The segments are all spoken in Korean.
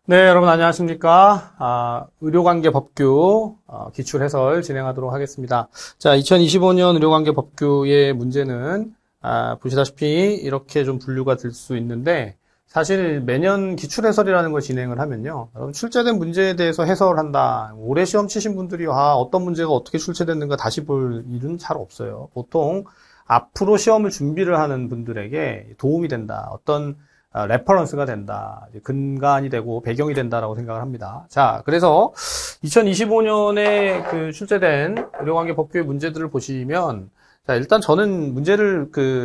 네, 여러분 안녕하십니까? 의료관계 법규 기출 해설 진행하도록 하겠습니다. 자, 2025년 의료관계 법규의 문제는 보시다시피 이렇게 좀 분류가 될 수 있는데, 사실 매년 기출 해설이라는 걸 진행을 하면요, 여러분 출제된 문제에 대해서 해설한다. 올해 시험 치신 분들이 어떤 문제가 어떻게 출제됐는가 다시 볼 일은 잘 없어요. 보통 앞으로 시험을 준비를 하는 분들에게 도움이 된다. 어떤 레퍼런스가 된다. 근간이 되고 배경이 된다라고 생각을 합니다. 자, 그래서 2025년에 그 출제된 의료관계 법규의 문제들을 보시면, 자, 일단 저는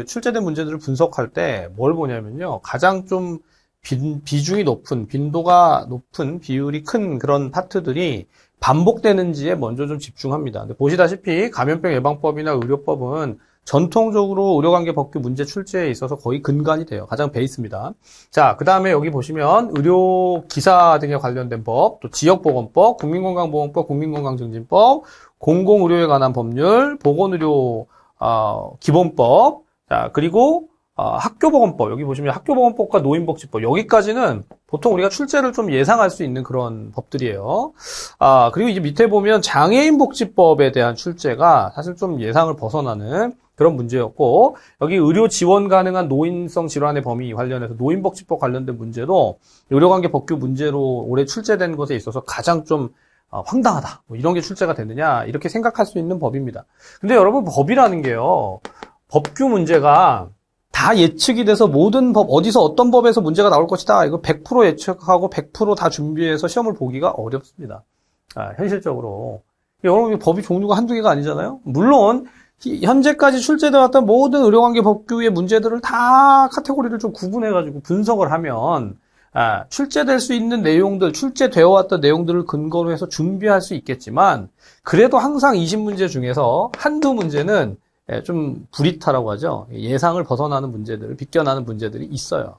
출제된 문제들을 분석할 때 뭘 보냐면요. 가장 좀 비중이 높은, 빈도가 높은, 비율이 큰 그런 파트들이 반복되는지에 먼저 좀 집중합니다. 근데 보시다시피 감염병 예방법이나 의료법은 전통적으로 의료관계 법규 문제 출제에 있어서 거의 근간이 돼요. 가장 베이스입니다. 자, 그 다음에 여기 보시면 의료기사 등에 관련된 법, 또 지역보건법, 국민건강보험법, 국민건강증진법, 공공의료에 관한 법률, 보건의료 기본법, 자, 그리고 학교보건법, 여기 보시면 학교보건법과 노인복지법, 여기까지는 보통 우리가 출제를 좀 예상할 수 있는 그런 법들이에요. 그리고 이제 밑에 보면 장애인복지법에 대한 출제가 사실 좀 예상을 벗어나는 그런 문제였고, 여기 의료 지원 가능한 노인성 질환의 범위 관련해서 노인복지법 관련된 문제도 의료관계 법규 문제로 올해 출제된 것에 있어서 가장 좀 황당하다. 뭐 이런 게 출제가 됐느냐, 이렇게 생각할 수 있는 법입니다. 근데 여러분, 법이라는 게요, 법규 문제가 다 예측이 돼서 모든 법, 어디서 어떤 법에서 문제가 나올 것이다. 이거 100% 예측하고 100%다 준비해서 시험을 보기가 어렵습니다. 현실적으로. 여러분, 법이 종류가 한두 개가 아니잖아요? 물론, 현재까지 출제되어 왔던 모든 의료관계 법규의 문제들을 다 카테고리를 좀 구분해가지고 분석을 하면, 출제될 수 있는 내용들, 출제되어 왔던 내용들을 근거로 해서 준비할 수 있겠지만, 그래도 항상 20문제 중에서 한두 문제는 좀 불이타라고 하죠. 예상을 벗어나는 문제들, 비껴나는 문제들이 있어요.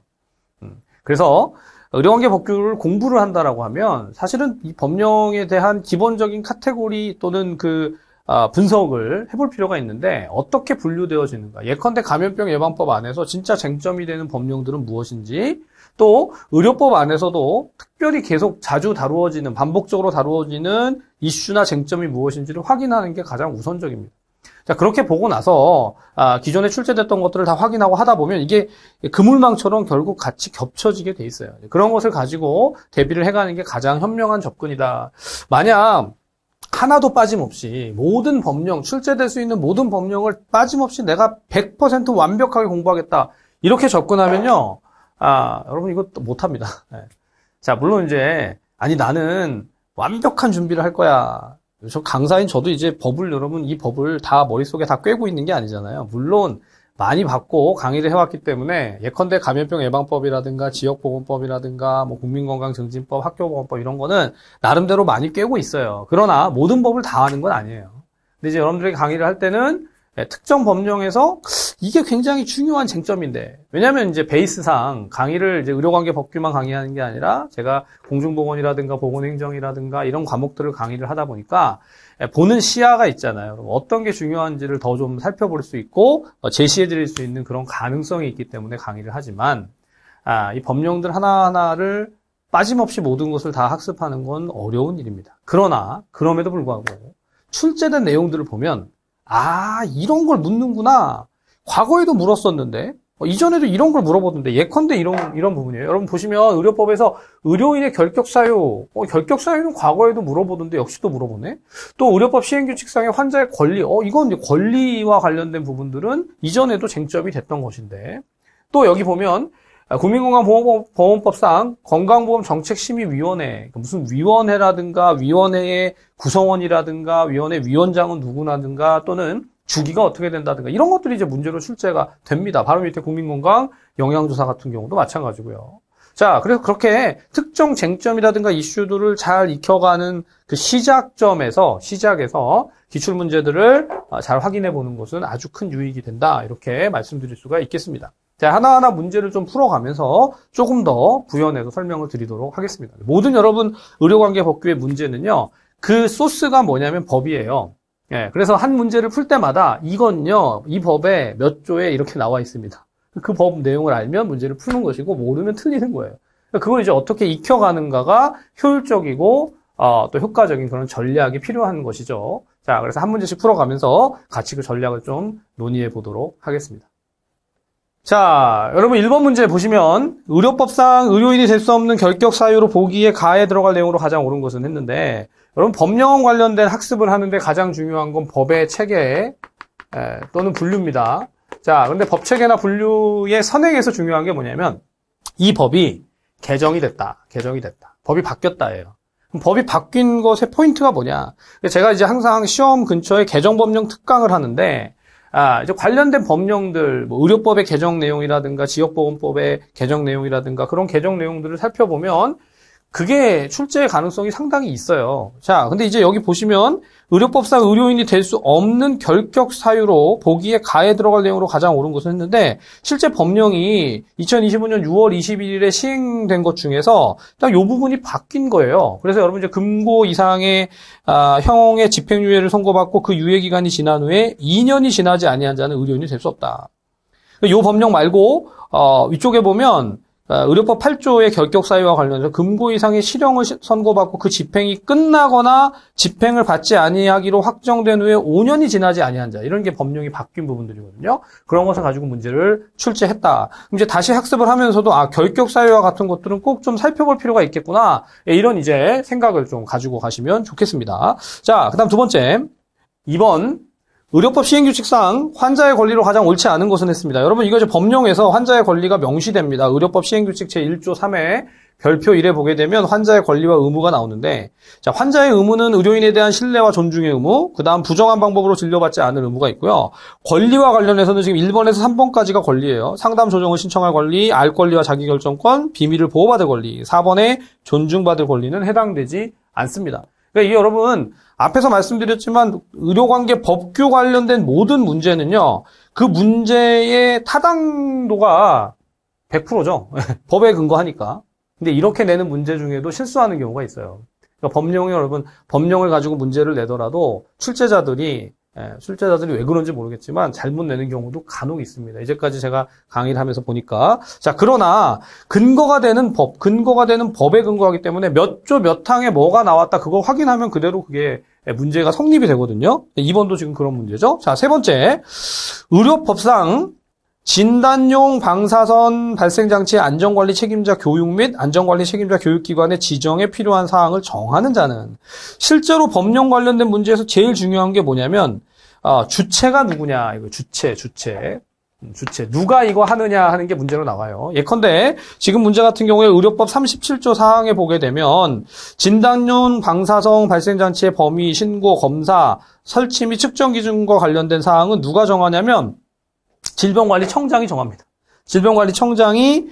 그래서 의료관계 법규를 공부를 한다라고 하면 사실은 이 법령에 대한 기본적인 카테고리 또는 분석을 해볼 필요가 있는데 어떻게 분류되어지는가. 예컨대 감염병 예방법 안에서 진짜 쟁점이 되는 법령들은 무엇인지, 또 의료법 안에서도 특별히 계속 자주 다루어지는, 반복적으로 다루어지는 이슈나 쟁점이 무엇인지를 확인하는 게 가장 우선적입니다. 자, 그렇게 보고 나서 기존에 출제됐던 것들을 다 확인하고 하다 보면 이게 그물망처럼 결국 같이 겹쳐지게 돼 있어요. 그런 것을 가지고 대비를 해가는 게 가장 현명한 접근이다. 만약 하나도 빠짐없이 모든 법령, 출제될 수 있는 모든 법령을 빠짐없이 내가 100% 완벽하게 공부하겠다. 이렇게 접근하면요. 여러분 이거 못합니다. 자, 물론 이제 나는 완벽한 준비를 할 거야. 저 강사인 저도 이제 여러분 이 법을 다 머릿속에 다 꿰고 있는 게 아니잖아요. 물론 많이 받고 강의를 해왔기 때문에 예컨대 감염병 예방법이라든가 지역보건법이라든가 뭐 국민건강증진법, 학교보건법 이런 거는 나름대로 많이 꿰고 있어요. 그러나 모든 법을 다 아는 건 아니에요. 근데 이제 여러분들에게 강의를 할 때는 특정 법령에서 이게 굉장히 중요한 쟁점인데, 왜냐하면 이제 베이스상 강의를 이제 의료관계 법규만 강의하는 게 아니라 제가 공중보건이라든가 보건행정이라든가 이런 과목들을 강의를 하다 보니까 보는 시야가 있잖아요. 어떤 게 중요한지를 더 좀 살펴볼 수 있고 제시해 드릴 수 있는 그런 가능성이 있기 때문에 강의를 하지만 이 법령들 하나하나를 빠짐없이 모든 것을 다 학습하는 건 어려운 일입니다. 그러나 그럼에도 불구하고 출제된 내용들을 보면 이런 걸 묻는구나. 과거에도 물었었는데, 이전에도 이런 걸 물어보던데, 예컨대 이런 부분이에요. 여러분 보시면 의료법에서 의료인의 결격사유, 결격사유는 과거에도 물어보던데, 역시 또 물어보네. 또 의료법 시행규칙상의 환자의 권리, 이건 이제 권리와 관련된 부분들은 이전에도 쟁점이 됐던 것인데, 또 여기 보면, 국민건강보험법상 건강보험정책심의위원회, 무슨 위원회라든가 위원회의 구성원이라든가 위원회 위원장은 누구라든가 또는 주기가 어떻게 된다든가 이런 것들이 이제 문제로 출제가 됩니다. 바로 밑에 국민건강 영양조사 같은 경우도 마찬가지고요. 자, 그래서 그렇게 특정 쟁점이라든가 이슈들을 잘 익혀가는 그 시작에서 기출문제들을 잘 확인해 보는 것은 아주 큰 유익이 된다. 이렇게 말씀드릴 수가 있겠습니다. 자, 하나하나 문제를 좀 풀어가면서 조금 더 부연해서 설명을 드리도록 하겠습니다. 모든 여러분 의료관계 법규의 문제는요, 그 소스가 뭐냐면 법이에요. 그래서 한 문제를 풀 때마다 이건요, 이 법에 몇 조에 이렇게 나와 있습니다. 그 법 내용을 알면 문제를 푸는 것이고 모르면 틀리는 거예요. 그걸 이제 어떻게 익혀가는가가 효율적이고 또 효과적인 그런 전략이 필요한 것이죠. 자, 그래서 한 문제씩 풀어가면서 같이 그 전략을 좀 논의해 보도록 하겠습니다. 자, 여러분 1번 문제 보시면 의료법상 의료인이 될 수 없는 결격 사유로 보기에 가에 들어갈 내용으로 가장 옳은 것은 했는데, 여러분 법령 관련된 학습을 하는데 가장 중요한 건 법의 체계 또는 분류입니다. 자, 근데 법 체계나 분류의 선행에서 중요한 게 뭐냐면 이 법이 개정이 됐다. 법이 바뀌었다예요. 그럼 법이 바뀐 것의 포인트가 뭐냐? 제가 이제 항상 시험 근처에 개정법령 특강을 하는데, 이제 관련된 법령들, 뭐 의료법의 개정 내용이라든가 지역보건법의 개정 내용이라든가 그런 개정 내용들을 살펴보면 그게 출제의 가능성이 상당히 있어요. 자, 근데 이제 여기 보시면 의료법상 의료인이 될 수 없는 결격 사유로 보기에 가에 들어갈 내용으로 가장 옳은 것을 했는데, 실제 법령이 2025년 6월 21일에 시행된 것 중에서 딱 이 부분이 바뀐 거예요. 그래서 여러분 이제 금고 이상의 형의 집행유예를 선고받고 그 유예 기간이 지난 후에 2년이 지나지 아니한 자는 의료인이 될 수 없다. 이 법령 말고 위쪽에 보면 의료법 8조의 결격 사유와 관련해서 금고 이상의 실형을 선고받고 그 집행이 끝나거나 집행을 받지 아니하기로 확정된 후에 5년이 지나지 아니한 자, 이런 게 법령이 바뀐 부분들이거든요. 그런 것을 가지고 문제를 출제했다. 그럼 이제 다시 학습을 하면서도 결격 사유와 같은 것들은 꼭 좀 살펴볼 필요가 있겠구나, 이런 이제 생각을 좀 가지고 가시면 좋겠습니다. 자, 그다음 두 번째 2번 의료법 시행규칙상 환자의 권리로 가장 옳지 않은 것은 했습니다. 여러분 이거 이제 법령에서 환자의 권리가 명시됩니다. 의료법 시행규칙 제1조 3회 별표 1에 보게 되면 환자의 권리와 의무가 나오는데, 자, 환자의 의무는 의료인에 대한 신뢰와 존중의 의무, 그 다음 부정한 방법으로 진료받지 않을 의무가 있고요. 권리와 관련해서는 지금 1번에서 3번까지가 권리예요. 상담 조정을 신청할 권리, 알 권리와 자기결정권, 비밀을 보호받을 권리, 4번에 존중받을 권리는 해당되지 않습니다. 그러니까 이게 여러분 앞에서 말씀드렸지만 의료관계 법규 관련된 모든 문제는요, 그 문제의 타당도가 100%죠. 법에 근거하니까. 근데 이렇게 내는 문제 중에도 실수하는 경우가 있어요. 그러니까 법령을 가지고 문제를 내더라도 출제자들이 왜 그런지 모르겠지만 잘못 내는 경우도 간혹 있습니다. 이제까지 제가 강의를 하면서 보니까. 자, 그러나 근거가 되는 법에 근거하기 때문에 몇 조 몇 항에 뭐가 나왔다, 그거 확인하면 그대로 그게 문제가 성립이 되거든요. 2번도 지금 그런 문제죠. 자, 세 번째, 의료법상 진단용 방사선 발생장치의 안전관리 책임자 교육 및 안전관리 책임자 교육기관의 지정에 필요한 사항을 정하는 자는, 실제로 법령 관련된 문제에서 제일 중요한 게 뭐냐면 주체가 누구냐, 이거 주체 누가 이거 하느냐 하는 게 문제로 나와요. 예컨대 지금 문제 같은 경우에 의료법 37조 사항에 보게 되면 진단용 방사선 발생장치의 범위, 신고, 검사, 설치 및 측정 기준과 관련된 사항은 누가 정하냐면 질병관리청장이 정합니다. 질병관리청장이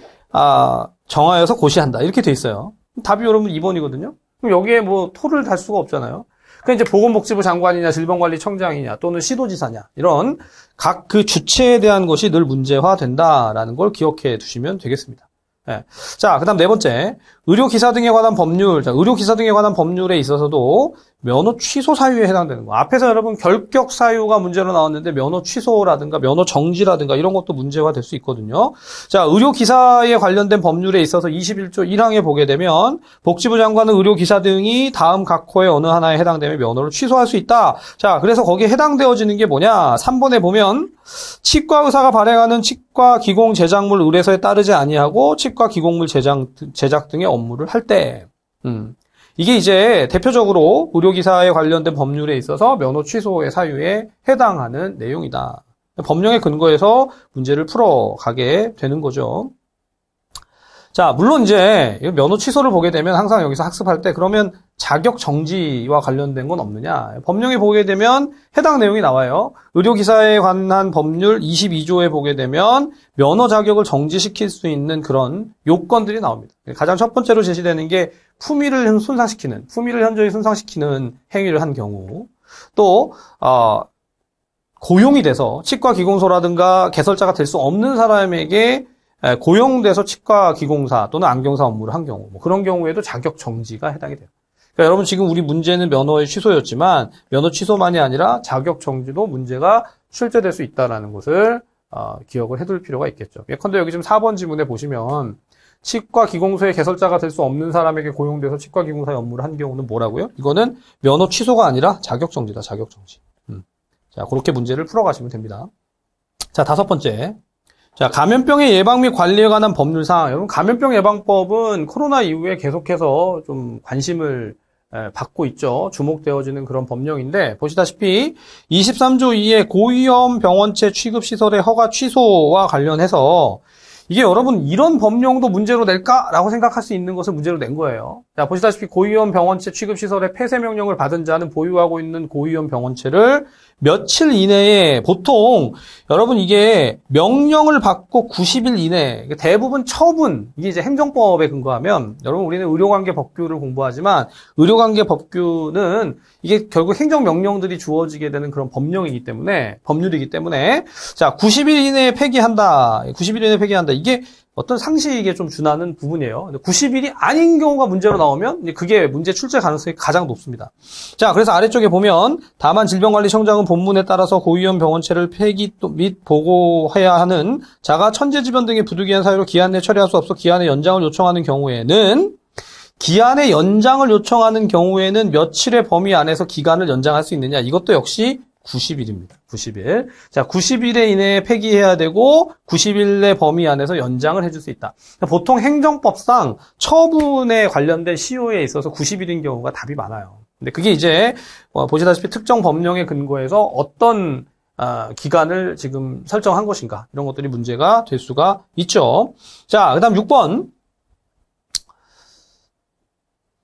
정하여서 고시한다, 이렇게 돼 있어요. 답이 여러분 2번이거든요. 그럼 여기에 뭐 토를 달 수가 없잖아요. 그러니까 이제 보건복지부 장관이냐 질병관리청장이냐 또는 시도지사냐, 이런 각 그 주체에 대한 것이 늘 문제화된다라는 걸 기억해 두시면 되겠습니다. 네. 자, 그다음 네 번째, 의료기사 등에 관한 법률. 자, 의료기사 등에 관한 법률에 있어서도 면허 취소 사유에 해당되는 거. 앞에서 여러분 결격 사유가 문제로 나왔는데 면허 취소라든가 면허 정지라든가 이런 것도 문제가 될 수 있거든요. 자, 의료기사에 관련된 법률에 있어서 21조 1항에 보게 되면 복지부 장관은 의료기사 등이 다음 각 호의 어느 하나에 해당되면 면허를 취소할 수 있다. 자, 그래서 거기에 해당되어지는 게 뭐냐? 3번에 보면 치과 의사가 발행하는 치과 기공 제작물 의뢰서에 따르지 아니하고 치과 기공물 제작 등의 업무를 할 때, 이게 이제 대표적으로 의료기사에 관련된 법률에 있어서 면허 취소의 사유에 해당하는 내용이다. 법령에 근거해서 문제를 풀어가게 되는 거죠. 자, 물론 이제 면허 취소를 보게 되면 항상 여기서 학습할 때 그러면 자격 정지와 관련된 건 없느냐? 법령에 보게 되면 해당 내용이 나와요. 의료기사에 관한 법률 22조에 보게 되면 면허 자격을 정지시킬 수 있는 그런 요건들이 나옵니다. 가장 첫 번째로 제시되는 게 품위를 현저히 손상시키는 행위를 한 경우, 또 고용이 돼서 치과 기공소라든가 개설자가 될 수 없는 사람에게 고용돼서 치과 기공사 또는 안경사 업무를 한 경우, 뭐 그런 경우에도 자격 정지가 해당이 돼요. 그러니까 여러분 지금 우리 문제는 면허의 취소였지만 면허 취소만이 아니라 자격 정지도 문제가 출제될 수 있다는 것을 기억을 해둘 필요가 있겠죠. 예컨대 여기 지금 4번 지문에 보시면 치과 기공소의 개설자가 될 수 없는 사람에게 고용돼서 치과 기공사의 업무를 한 경우는 뭐라고요? 이거는 면허 취소가 아니라 자격정지다, 자격정지. 자, 그렇게 문제를 풀어가시면 됩니다. 자, 5번째. 자, 감염병의 예방 및 관리에 관한 법률상, 여러분, 감염병 예방법은 코로나 이후에 계속해서 좀 관심을 받고 있죠. 주목되어지는 그런 법령인데, 보시다시피 23조 2의 고위험 병원체 취급시설의 허가 취소와 관련해서 이게 여러분 이런 법령도 문제로 낼까라고 생각할 수 있는 것을 문제로 낸 거예요. 자, 보시다시피 고위험 병원체 취급시설의 폐쇄 명령을 받은 자는 보유하고 있는 고위험 병원체를 며칠 이내에 보통 여러분 이게 명령을 받고 90일 이내 대부분 처분 이게 이제 행정법에 근거하면 여러분 우리는 의료관계 법규를 공부하지만 의료관계 법규는 이게 결국 행정명령들이 주어지게 되는 그런 법령이기 때문에 법률이기 때문에 자 90일 이내에 폐기한다. 90일 이내에 폐기한다. 이게 어떤 상식에 좀 준하는 부분이에요. 90일이 아닌 경우가 문제로 나오면 그게 문제 출제 가능성이 가장 높습니다. 자, 그래서 아래쪽에 보면 다만 질병관리청장은 본문에 따라서 고위험 병원체를 폐기 및 보고해야 하는 자가 천재지변 등의 부득이한 사유로 기한 내 처리할 수 없어 기한의 연장을 요청하는 경우에는 기한의 연장을 요청하는 경우에는 며칠의 범위 안에서 기간을 연장할 수 있느냐. 이것도 역시 90일입니다. 90일. 자, 90일에 이내에 폐기해야 되고 90일의 범위 안에서 연장을 해줄 수 있다. 보통 행정법상 처분에 관련된 시효에 있어서 90일인 경우가 답이 많아요. 근데 그게 이제 보시다시피 특정 법령에 근거해서 어떤 기간을 지금 설정한 것인가 이런 것들이 문제가 될 수가 있죠. 자, 그다음 6번.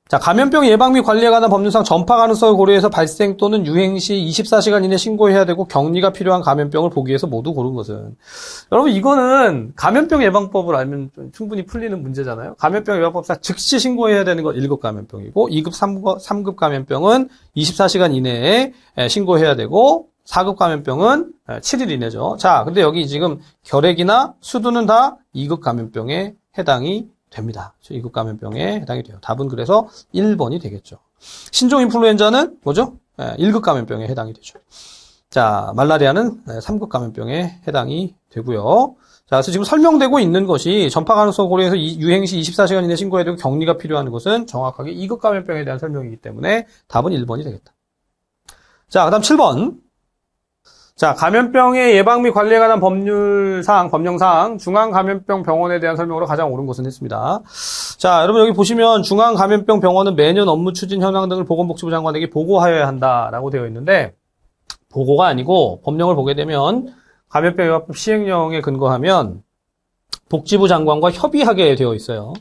자, 감염병 예방 및 관리에 관한 법률상 전파 가능성을 고려해서 발생 또는 유행 시 24시간 이내 신고해야 되고 격리가 필요한 감염병을 보기 위해서 모두 고른 것은. 여러분, 이거는 감염병 예방법을 알면 좀 충분히 풀리는 문제잖아요. 감염병 예방법상 즉시 신고해야 되는 건 1급 감염병이고 2급, 3급 감염병은 24시간 이내에 신고해야 되고 4급 감염병은 7일 이내죠. 자, 근데 여기 지금 결핵이나 수두는 다 2급 감염병에 해당이 됩니다. 2급 감염병에 해당이 돼요. 답은 그래서 1번이 되겠죠. 신종 인플루엔자는 뭐죠? 1급 감염병에 해당이 되죠. 자, 말라리아는 3급 감염병에 해당이 되고요. 자, 그래서 지금 설명되고 있는 것이 전파 가능성 고려해서 유행 시 24시간 이내 신고해야 되고 격리가 필요한 것은 정확하게 2급 감염병에 대한 설명이기 때문에 답은 1번이 되겠다. 자, 그다음 7번. 자, 감염병의 예방 및 관리에 관한 법령상 중앙감염병 병원에 대한 설명으로 가장 옳은 것은 했습니다. 자, 여러분 여기 보시면 중앙감염병 병원은 매년 업무 추진 현황 등을 보건복지부 장관에게 보고하여야 한다라고 되어 있는데 보고가 아니고 법령을 보게 되면 감염병 예방법 시행령에 근거하면 복지부 장관과 협의하게 되어 있어요.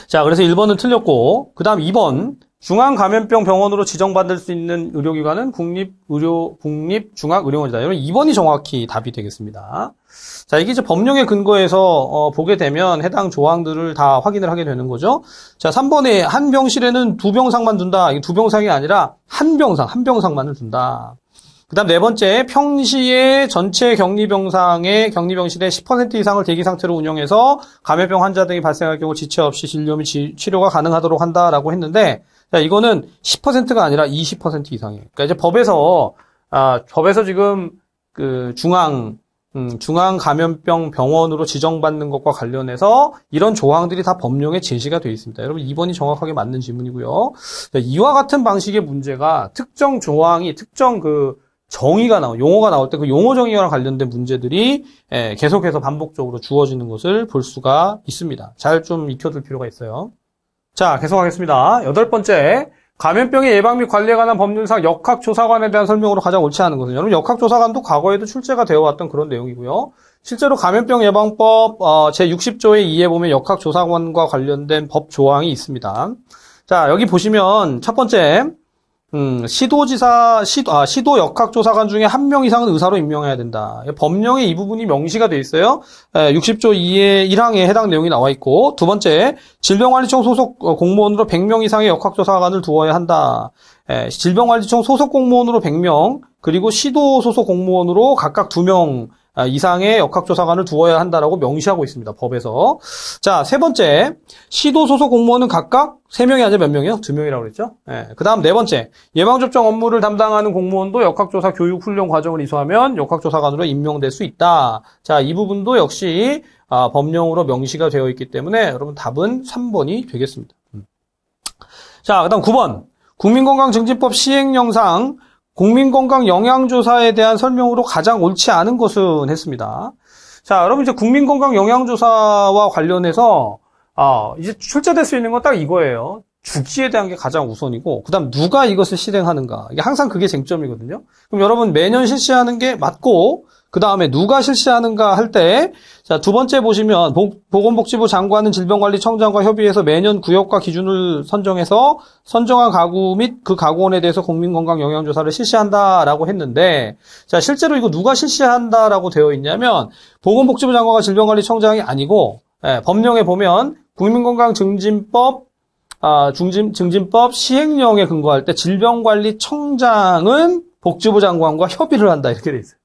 자, 그래서 1번은 틀렸고 그다음 2번 중앙감염병 병원으로 지정받을 수 있는 의료기관은 국립중앙의료원이다. 여러분 2번이 정확히 답이 되겠습니다. 자, 이게 이제 법령에 근거해서 보게 되면 해당 조항들을 다 확인을 하게 되는 거죠. 자, 3번에 한 병실에는 2병상만 둔다. 이게 2병상이 아니라 한 병상만을 둔다. 그다음 4번째, 평시에 전체 격리병실의 10% 이상을 대기 상태로 운영해서 감염병 환자 등이 발생할 경우 지체 없이 진료 및 치료가 가능하도록 한다라고 했는데, 자, 이거는 10%가 아니라 20% 이상이에요. 그러니까 이제 법에서 지금 그 중앙감염병 병원으로 지정받는 것과 관련해서 이런 조항들이 다 법령에 제시가 되어 있습니다. 여러분 2번이 정확하게 맞는 질문이고요. 자, 이와 같은 방식의 문제가 특정 조항이 특정 그 정의가 용어가 나올 때 그 용어 정의와 관련된 문제들이 계속해서 반복적으로 주어지는 것을 볼 수가 있습니다. 잘 좀 익혀둘 필요가 있어요. 자, 계속하겠습니다. 8번째, 감염병의 예방 및 관리에 관한 법률상 역학조사관에 대한 설명으로 가장 옳지 않은 것은 여러분 역학조사관도 과거에도 출제가 되어 왔던 그런 내용이고요. 실제로 감염병 예방법 제60조의 2에 보면 역학조사관과 관련된 법 조항이 있습니다. 자, 여기 보시면 첫 번째 시도 역학조사관 중에 한 명 이상은 의사로 임명해야 된다. 법령에 이 부분이 명시가 돼 있어요. 60조 2의 1항에 해당 내용이 나와 있고, 두 번째, 질병관리청 소속 공무원으로 100명 이상의 역학조사관을 두어야 한다. 질병관리청 소속 공무원으로 100명, 그리고 시도 소속 공무원으로 각각 2명 이상의 역학조사관을 두어야 한다라고 명시하고 있습니다. 법에서. 자, 세 번째, 시도 소속 공무원은 각각 3명이 아니라 몇 명이요? 2명이라고 그랬죠? 그 다음 4번째, 예방접종 업무를 담당하는 공무원도 역학조사 교육 훈련 과정을 이수하면 역학조사관으로 임명될 수 있다. 자, 이 부분도 역시 법령으로 명시가 되어 있기 때문에 여러분 답은 3번이 되겠습니다. 자, 그다음 9번. 국민건강증진법 시행령상 국민건강영양조사에 대한 설명으로 가장 옳지 않은 것은 했습니다. 자, 여러분 이제 국민건강영양조사와 관련해서 이제 출제될 수 있는 건 딱 이거예요. 주기에 대한 게 가장 우선이고, 그 다음 누가 이것을 실행하는가. 이게 항상 그게 쟁점이거든요. 그럼 여러분 매년 실시하는 게 맞고, 그 다음에 누가 실시하는가 할 때, 자, 두 번째 보시면, 보건복지부 장관은 질병관리청장과 협의해서 매년 구역과 기준을 선정해서 선정한 가구 및 그 가구원에 대해서 국민건강영양조사를 실시한다라고 했는데, 자, 실제로 이거 누가 실시한다라고 되어 있냐면, 보건복지부 장관과 질병관리청장이 아니고, 법령에 보면, 국민건강증진법 증진법 시행령에 근거할 때 질병관리청장은 복지부 장관과 협의를 한다 이렇게 돼 있어요.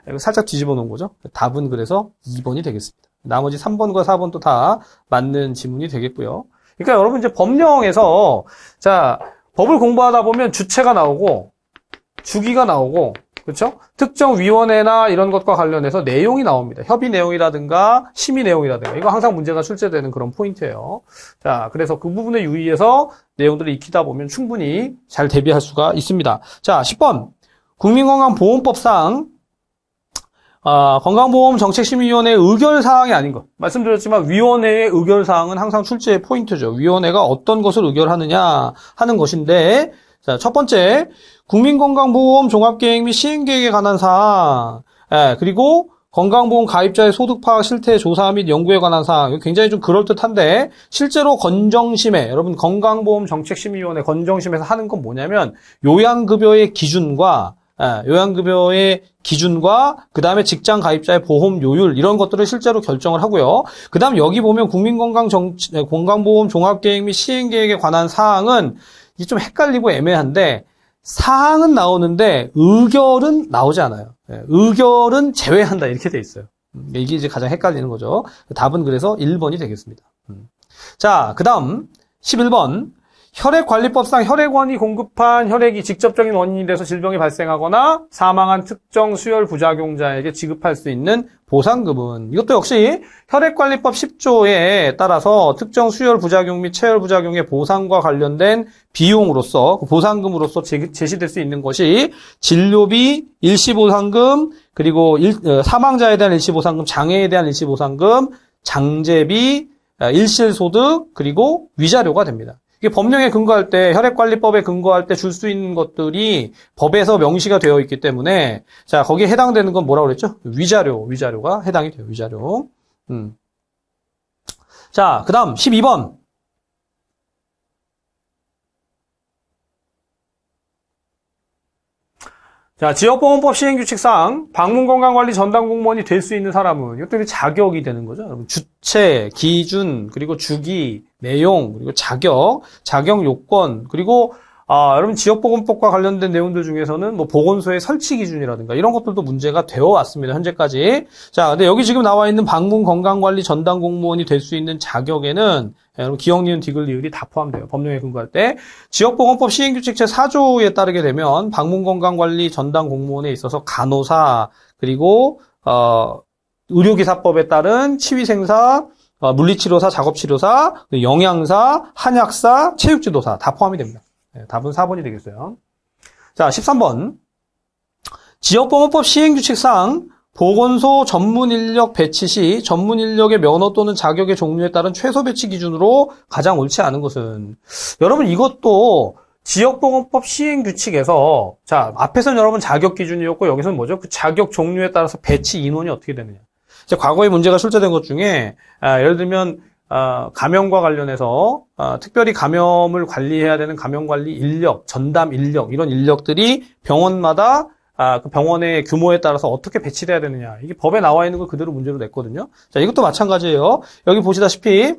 이거 살짝 뒤집어 놓은 거죠. 답은 그래서 2번이 되겠습니다. 나머지 3번과 4번도 다 맞는 지문이 되겠고요. 그러니까 여러분 이제 법령에서 자 법을 공부하다 보면 주체가 나오고 주기가 나오고 그렇죠? 특정 위원회나 이런 것과 관련해서 내용이 나옵니다. 협의 내용이라든가 심의 내용이라든가 이거 항상 문제가 출제되는 그런 포인트예요. 자, 그래서 그 부분에 유의해서 내용들을 익히다 보면 충분히 잘 대비할 수가 있습니다. 자, 10번. 국민건강보험법상 건강보험정책심의위원회의 의결사항이 아닌 것. 말씀드렸지만 위원회의 의결사항은 항상 출제의 포인트죠. 위원회가 어떤 것을 의결하느냐 하는 것인데 자, 첫 번째, 국민건강보험 종합계획 및 시행계획에 관한 사항, 그리고 건강보험 가입자의 소득 파악 실태 조사 및 연구에 관한 사항, 굉장히 좀 그럴듯한데, 실제로 건정심에, 여러분 건강보험 정책심의위원회 건정심에서 하는 건 뭐냐면, 요양급여의 기준과, 그 다음에 직장 가입자의 보험 요율, 이런 것들을 실제로 결정을 하고요. 그 다음 여기 보면 건강보험 종합계획 및 시행계획에 관한 사항은 이게 좀 헷갈리고 애매한데 사항은 나오는데 의결은 나오지 않아요. 의결은 제외한다 이렇게 돼 있어요. 이게 이제 가장 헷갈리는 거죠. 답은 그래서 1번이 되겠습니다. 자, 그 다음 11번 혈액관리법상 혈액원이 공급한 혈액이 직접적인 원인이 돼서 질병이 발생하거나 사망한 특정 수혈 부작용자에게 지급할 수 있는 보상금은 이것도 역시 혈액관리법 10조에 따라서 특정 수혈 부작용 및 체혈 부작용의 보상과 관련된 비용으로서 보상금으로서 제시될 수 있는 것이 진료비, 일시보상금, 그리고 사망자에 대한 일시보상금, 장애에 대한 일시보상금, 장제비, 일실소득, 그리고 위자료가 됩니다. 이게 법령에 근거할 때, 혈액관리법에 근거할 때 줄 수 있는 것들이 법에서 명시가 되어 있기 때문에, 자, 거기에 해당되는 건 뭐라고 그랬죠? 위자료가 해당이 돼요, 위자료. 자, 그 다음, 12번. 자, 지역보건법 시행규칙상 방문건강관리 전담 공무원이 될 수 있는 사람은 이것들이 자격이 되는 거죠. 여러분, 주체, 기준, 그리고 주기, 내용, 그리고 자격 요건, 그리고 여러분 지역보건법과 관련된 내용들 중에서는 뭐 보건소의 설치 기준이라든가 이런 것들도 문제가 되어 왔습니다. 현재까지. 자, 근데 여기 지금 나와 있는 방문건강관리 전담 공무원이 될 수 있는 자격에는 여러분 기역, 니은, 디귿, 리을이 다 포함돼요. 법령에 근거할 때. 지역보건법 시행규칙 제4조에 따르게 되면 방문건강관리 전담 공무원에 있어서 간호사, 그리고 의료기사법에 따른 치위생사, 물리치료사, 작업치료사, 영양사, 한약사, 체육지도사 다 포함이 됩니다. 답은 4번이 되겠어요. 자, 13번. 지역보건법 시행규칙상 보건소 전문인력 배치 시 전문인력의 면허 또는 자격의 종류에 따른 최소 배치 기준으로 가장 옳지 않은 것은 여러분 이것도 지역보건법 시행규칙에서 자 앞에서는 여러분 자격 기준이었고 여기서는 뭐죠? 그 자격 종류에 따라서 배치 인원이 어떻게 되느냐. 이제 과거에 문제가 출제된 것 중에 예를 들면 감염과 관련해서 특별히 감염을 관리해야 되는 감염관리 인력, 전담 인력 이런 인력들이 병원마다 그 병원의 규모에 따라서 어떻게 배치돼야 되느냐. 이게 법에 나와 있는 걸 그대로 문제로 냈거든요. 자, 이것도 마찬가지예요. 여기 보시다시피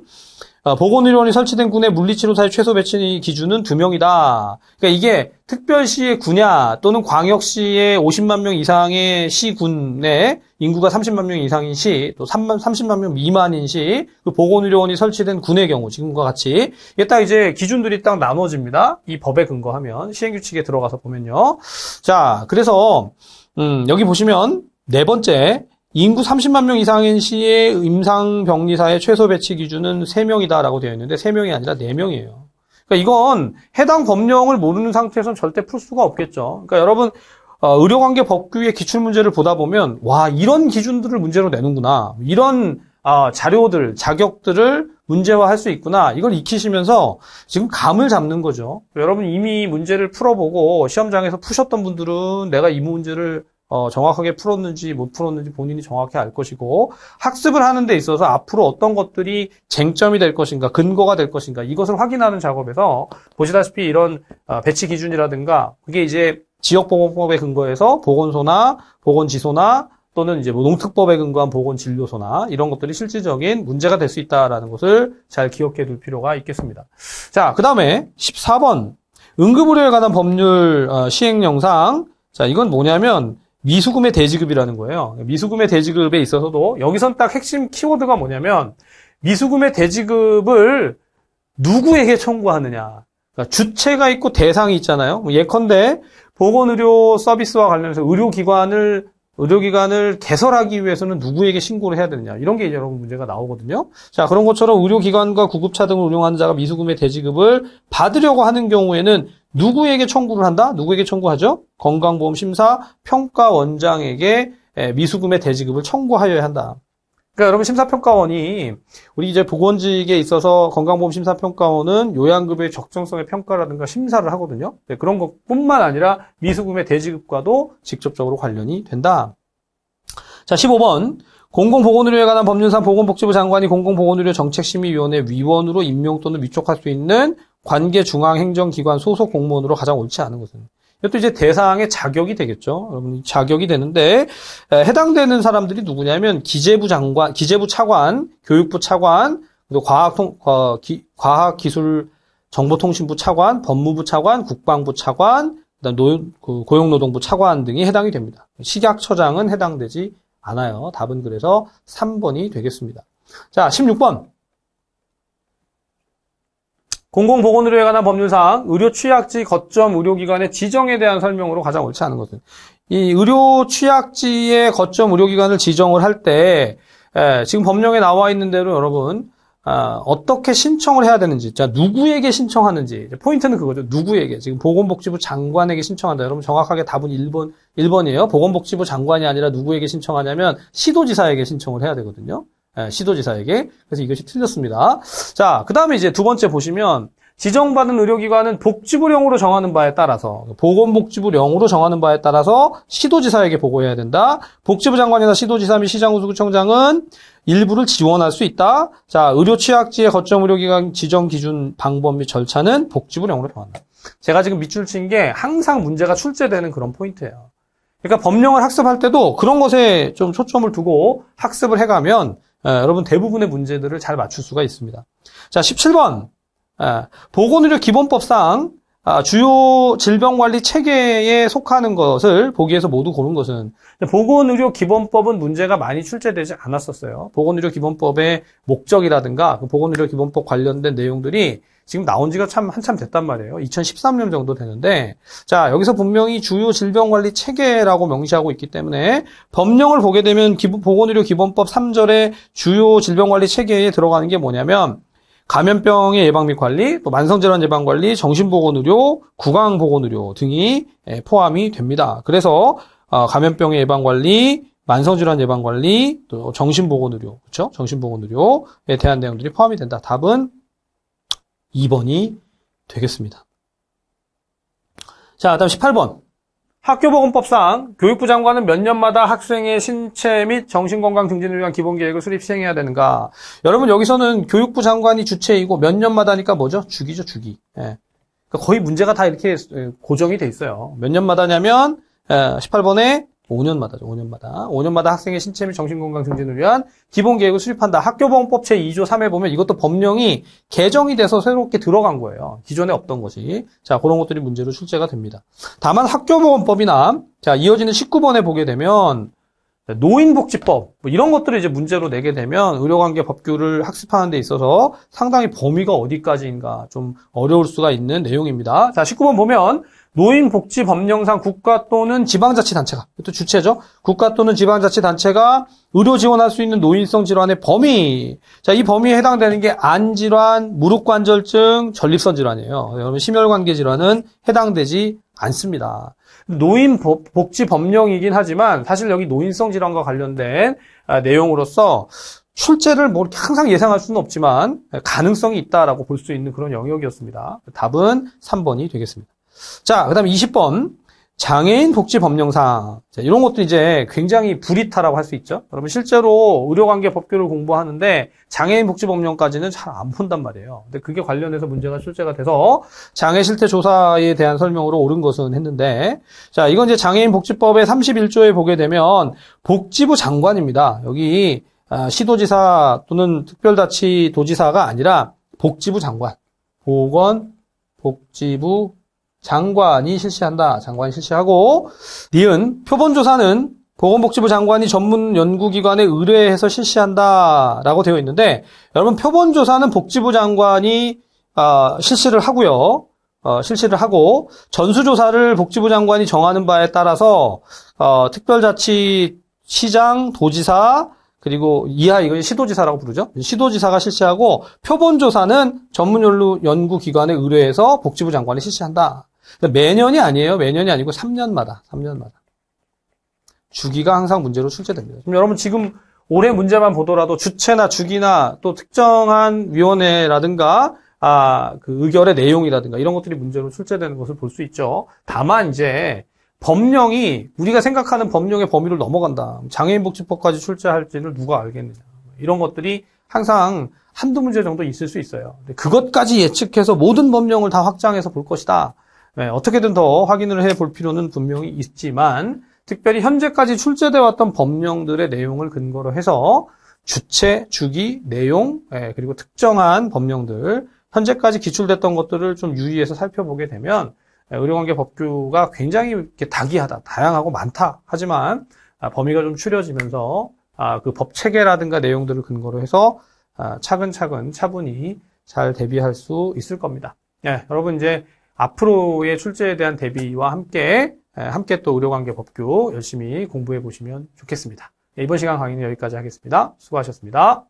보건의료원이 설치된 군의 물리치료사의 최소 배치 기준은 2명이다. 그러니까 이게 특별시의 구냐 또는 광역시의 50만 명 이상의 시군의 인구가 30만 명 이상인 시, 또 30만 명 미만인 시, 그 보건의료원이 설치된 군의 경우, 지금과 같이. 이게 딱 이제 기준들이 딱 나눠집니다. 이 법에 근거하면, 시행규칙에 들어가서 보면요. 자, 그래서, 여기 보시면, 네 번째, 인구 30만 명 이상인 시의 임상병리사의 최소 배치 기준은 3명이다라고 되어 있는데 3명이 아니라 4명이에요. 그러니까 이건 해당 법령을 모르는 상태에서는 절대 풀 수가 없겠죠. 그러니까 여러분 의료관계 법규의 기출문제를 보다 보면 와 이런 기준들을 문제로 내는구나. 이런 자료들, 자격들을 문제화할 수 있구나. 이걸 익히시면서 지금 감을 잡는 거죠. 여러분 이미 문제를 풀어보고 시험장에서 푸셨던 분들은 내가 이 문제를 정확하게 풀었는지 못 풀었는지 본인이 정확히 알 것이고 학습을 하는 데 있어서 앞으로 어떤 것들이 쟁점이 될 것인가, 근거가 될 것인가 이것을 확인하는 작업에서 보시다시피 이런 배치 기준이라든가 그게 이제 지역보건법에 근거해서 보건소나 보건지소나 또는 이제 뭐 농특법에 근거한 보건진료소나 이런 것들이 실질적인 문제가 될 수 있다라는 것을 잘 기억해 둘 필요가 있겠습니다. 자, 그 다음에 14번 응급의료에 관한 법률 시행령상. 자, 이건 뭐냐면 미수금의 대지급이라는 거예요. 미수금의 대지급에 있어서도 여기선 딱 핵심 키워드가 뭐냐면 미수금의 대지급을 누구에게 청구하느냐. 그러니까 주체가 있고 대상이 있잖아요. 예컨대 보건의료 서비스와 관련해서 의료기관을 개설하기 위해서는 누구에게 신고를 해야 되느냐. 이런 게 이제 여러분 문제가 나오거든요. 자, 그런 것처럼 의료기관과 구급차 등을 운영하는 자가 미수금의 대지급을 받으려고 하는 경우에는 누구에게 청구를 한다? 누구에게 청구하죠? 건강보험심사평가원장에게 미수금의 대지급을 청구하여야 한다. 그러니까 여러분 심사평가원이 우리 이제 보건직에 있어서 건강보험심사평가원은 요양급의 적정성의 평가라든가 심사를 하거든요. 그런 것뿐만 아니라 미수금의 대지급과도 직접적으로 관련이 된다. 자, 15번. 공공보건의료에 관한 법률상 보건복지부 장관이 공공보건의료정책심의위원회 위원으로 임명 또는 위촉할 수 있는 관계 중앙행정기관 소속 공무원으로 가장 옳지 않은 것은. 이것도 이제 대상의 자격이 되겠죠. 여러분, 자격이 되는데, 해당되는 사람들이 누구냐면, 기재부 장관, 기재부 차관, 교육부 차관, 그리고 과학기술정보통신부 차관, 법무부 차관, 국방부 차관, 그다음 고용노동부 차관 등이 해당이 됩니다. 식약처장은 해당되지 않아요. 답은 그래서 3번이 되겠습니다. 자, 16번. 공공보건의료에 관한 법률상 의료 취약지 거점 의료기관의 지정에 대한 설명으로 가장 옳지 않은 것은 이 의료 취약지의 거점 의료기관을 지정을 할 때 지금 법령에 나와 있는 대로 여러분 어떻게 신청을 해야 되는지, 자 누구에게 신청하는지 포인트는 그거죠. 누구에게 지금 보건복지부 장관에게 신청한다. 여러분 정확하게 답은 1번이에요. 보건복지부 장관이 아니라 누구에게 신청하냐면 시도지사에게 신청을 해야 되거든요. 시도지사에게. 그래서 이것이 틀렸습니다. 자, 그 다음에 이제 두 번째 보시면 지정받은 의료기관은 복지부령으로 정하는 바에 따라서 보건복지부령으로 정하는 바에 따라서 시도지사에게 보고해야 된다. 복지부 장관이나 시도지사 및 시장구청장은 일부를 지원할 수 있다. 자, 의료 취약지의 거점 의료기관 지정 기준 방법 및 절차는 복지부령으로 정한다. 제가 지금 밑줄 친 게 항상 문제가 출제되는 그런 포인트예요. 그러니까 법령을 학습할 때도 그런 것에 좀 초점을 두고 학습을 해가면 여러분 대부분의 문제들을 잘 맞출 수가 있습니다. 자, 17번. 보건의료 기본법상 주요 질병관리 체계에 속하는 것을 보기에서 모두 고른 것은 보건의료 기본법은 문제가 많이 출제되지 않았었어요. 보건의료 기본법의 목적이라든가 보건의료 기본법 관련된 내용들이 지금 나온 지가 참 한참 됐단 말이에요. 2013년 정도 되는데, 자, 여기서 분명히 주요 질병관리 체계라고 명시하고 있기 때문에 법령을 보게 되면 보건의료 기본법 3절의 주요 질병관리 체계에 들어가는 게 뭐냐면 감염병의 예방 및 관리, 또 만성질환 예방 관리, 정신보건의료, 구강보건의료 등이 포함이 됩니다. 그래서 감염병의 예방 관리, 만성질환 예방 관리, 또 정신보건의료, 그렇죠? 정신보건의료에 대한 내용들이 포함이 된다. 답은 2번이 되겠습니다. 자, 다음 18번. 학교보건법상 교육부 장관은 몇 년마다 학생의 신체 및 정신건강 증진을 위한 기본계획을 수립 시행해야 되는가? 여러분 여기서는 교육부 장관이 주체이고 몇 년마다니까 뭐죠? 주기죠, 주기. 예. 그러니까 거의 문제가 다 이렇게 고정이 돼 있어요. 몇 년마다냐면 18번에 5년마다죠. 5년마다 학생의 신체 및 정신건강 증진을 위한 기본계획을 수립한다. 학교보건법 제2조 3에 보면 이것도 법령이 개정이 돼서 새롭게 들어간 거예요. 기존에 없던 것이. 자, 그런 것들이 문제로 출제가 됩니다. 다만 학교보건법이나 자, 이어지는 19번에 보게 되면 노인복지법. 뭐 이런 것들을 이제 문제로 내게 되면 의료관계 법규를 학습하는 데 있어서 상당히 범위가 어디까지인가 좀 어려울 수가 있는 내용입니다. 자, 19번 보면 노인복지법령상 국가 또는 지방자치단체가, 또 주체죠. 국가 또는 지방자치단체가 의료 지원할 수 있는 노인성 질환의 범위. 자, 이 범위에 해당되는 게 안질환, 무릎관절증, 전립선 질환이에요. 여러분, 심혈관계 질환은 해당되지 않습니다. 노인복지법령이긴 하지만 사실 여기 노인성 질환과 관련된 내용으로서 출제를 뭐 이렇게 항상 예상할 수는 없지만 가능성이 있다라고 볼 수 있는 그런 영역이었습니다. 답은 3번이 되겠습니다. 자, 그 다음에 20번. 장애인 복지법령상. 자, 이런 것도 이제 굉장히 불이타라고 할 수 있죠. 여러분, 실제로 의료관계 법규를 공부하는데 장애인 복지법령까지는 잘 안 본단 말이에요. 근데 그게 관련해서 문제가 출제가 돼서 장애 실태 조사에 대한 설명으로 옳은 것은 했는데, 자, 이건 이제 장애인 복지법의 31조에 보게 되면 복지부 장관입니다. 여기 시도지사 또는 특별자치도지사가 아니라 복지부 장관. 보건복지부 장관이 실시한다. 장관이 실시하고, 니은 표본조사는 보건복지부 장관이 전문 연구기관에 의뢰해서 실시한다라고 되어 있는데, 여러분 표본조사는 복지부 장관이 실시를 하고요. 실시를 하고, 전수조사를 복지부 장관이 정하는 바에 따라서 특별자치 시장, 도지사, 그리고 이하 이건 시도지사라고 부르죠. 시도지사가 실시하고, 표본조사는 전문 연구기관에 의뢰해서 복지부 장관이 실시한다. 매년이 아니에요. 매년이 아니고 3년마다. 주기가 항상 문제로 출제됩니다. 그럼 여러분 지금 올해 문제만 보더라도 주체나 주기나 또 특정한 위원회라든가 그 의결의 내용이라든가 이런 것들이 문제로 출제되는 것을 볼 수 있죠. 다만 이제 법령이 우리가 생각하는 법령의 범위를 넘어간다. 장애인복지법까지 출제할지를 누가 알겠느냐. 이런 것들이 항상 한두 문제 정도 있을 수 있어요. 근데 그것까지 예측해서 모든 법령을 다 확장해서 볼 것이다. 네, 어떻게든 더 확인을 해볼 필요는 분명히 있지만 특별히 현재까지 출제되어 왔던 법령들의 내용을 근거로 해서 주체, 주기, 내용, 그리고 특정한 법령들, 현재까지 기출됐던 것들을 좀 유의해서 살펴보게 되면 의료관계 법규가 굉장히 이렇게 다기하다, 다양하고 많다. 하지만 범위가 좀 추려지면서 그 법 체계라든가 내용들을 근거로 해서 차근차근 차분히 잘 대비할 수 있을 겁니다. 네, 여러분 이제 앞으로의 출제에 대한 대비와 함께 또 의료관계 법규 열심히 공부해 보시면 좋겠습니다. 이번 시간 강의는 여기까지 하겠습니다. 수고하셨습니다.